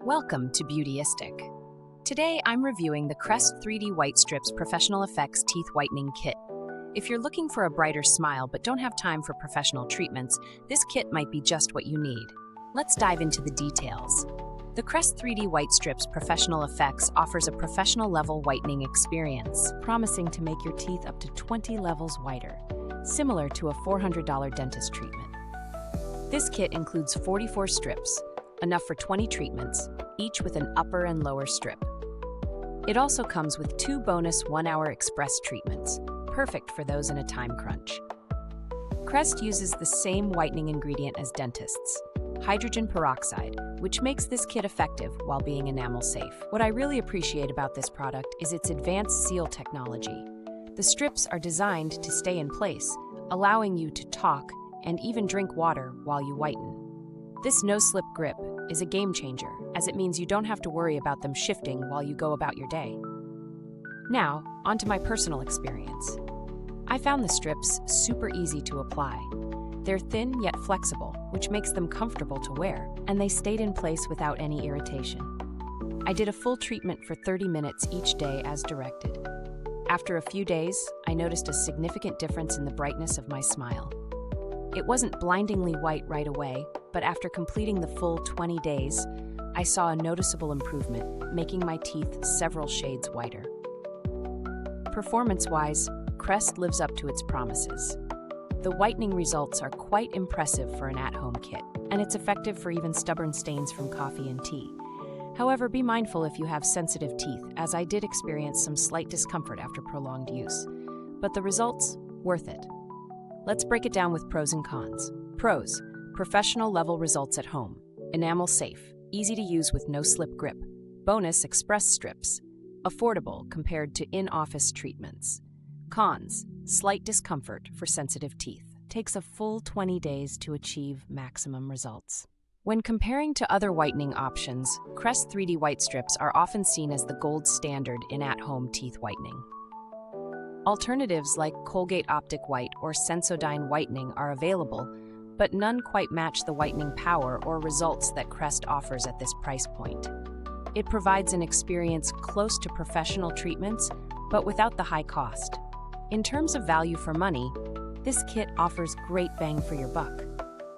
Welcome to Beautyistic. Today I'm reviewing the Crest 3D Whitestrips Professional Effects Teeth Whitening Kit. If you're looking for a brighter smile but don't have time for professional treatments, this kit might be just what you need. Let's dive into the details. The Crest 3D Whitestrips Professional Effects offers a professional-level whitening experience, promising to make your teeth up to 20 levels whiter, similar to a $400 dentist treatment. This kit includes 44 strips, enough for 20 treatments, each with an upper and lower strip. It also comes with 2 bonus 1-hour express treatments, perfect for those in a time crunch. Crest uses the same whitening ingredient as dentists, hydrogen peroxide, which makes this kit effective while being enamel-safe. What I really appreciate about this product is its advanced seal technology. The strips are designed to stay in place, allowing you to talk and even drink water while you whiten. This no-slip grip is a game changer, as it means you don't have to worry about them shifting while you go about your day. Now, onto my personal experience. I found the strips super easy to apply. They're thin yet flexible, which makes them comfortable to wear, and they stayed in place without any irritation. I did a full treatment for 30 minutes each day as directed. After a few days, I noticed a significant difference in the brightness of my smile. It wasn't blindingly white right away, but after completing the full 20 days, I saw a noticeable improvement, making my teeth several shades whiter. Performance-wise, Crest lives up to its promises. The whitening results are quite impressive for an at-home kit, and it's effective for even stubborn stains from coffee and tea. However, be mindful if you have sensitive teeth, as I did experience some slight discomfort after prolonged use. But the results, worth it. Let's break it down with pros and cons. Pros: professional level results at home. Enamel safe, easy to use with no slip grip. Bonus express strips. Affordable compared to in-office treatments. Cons: slight discomfort for sensitive teeth. Takes a full 20 days to achieve maximum results. When comparing to other whitening options, Crest 3D Whitestrips are often seen as the gold standard in at-home teeth whitening. Alternatives like Colgate Optic White or Sensodyne Whitening are available, but none quite match the whitening power or results that Crest offers at this price point. It provides an experience close to professional treatments, but without the high cost. In terms of value for money, this kit offers great bang for your buck.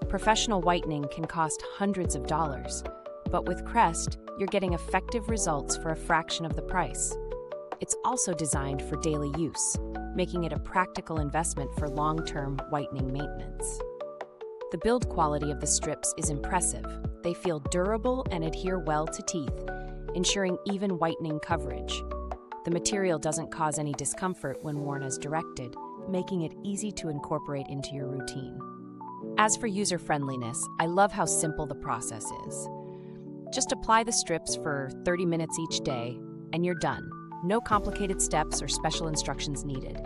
Professional whitening can cost hundreds of dollars, but with Crest, you're getting effective results for a fraction of the price. It's also designed for daily use, making it a practical investment for long-term whitening maintenance. The build quality of the strips is impressive. They feel durable and adhere well to teeth, ensuring even whitening coverage. The material doesn't cause any discomfort when worn as directed, making it easy to incorporate into your routine. As for user-friendliness, I love how simple the process is. Just apply the strips for 30 minutes each day, and you're done. No complicated steps or special instructions needed.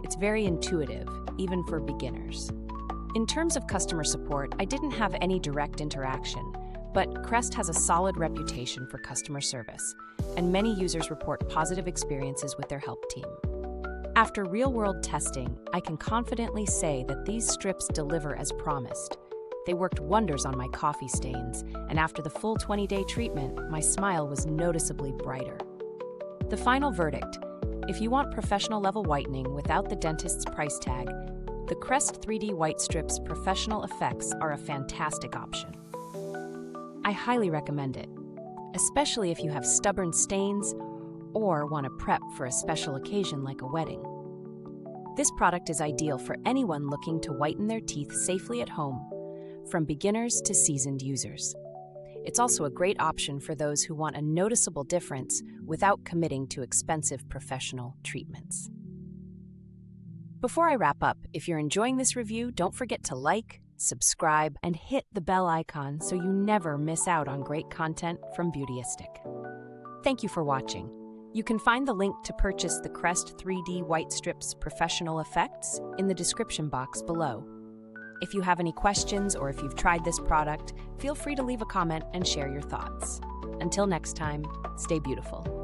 It's very intuitive, even for beginners. In terms of customer support, I didn't have any direct interaction, but Crest has a solid reputation for customer service, and many users report positive experiences with their help team. After real-world testing, I can confidently say that these strips deliver as promised. They worked wonders on my coffee stains, and after the full 20-day treatment, my smile was noticeably brighter. The final verdict: if you want professional-level whitening without the dentist's price tag, the Crest 3D Whitestrips Professional Effects are a fantastic option. I highly recommend it, especially if you have stubborn stains or want to prep for a special occasion like a wedding. This product is ideal for anyone looking to whiten their teeth safely at home, from beginners to seasoned users. It's also a great option for those who want a noticeable difference without committing to expensive professional treatments. Before I wrap up, if you're enjoying this review, don't forget to like, subscribe, and hit the bell icon so you never miss out on great content from Beautyistic. Thank you for watching. You can find the link to purchase the Crest 3D Whitestrips Professional Effects in the description box below. If you have any questions or if you've tried this product, feel free to leave a comment and share your thoughts. Until next time, stay beautiful.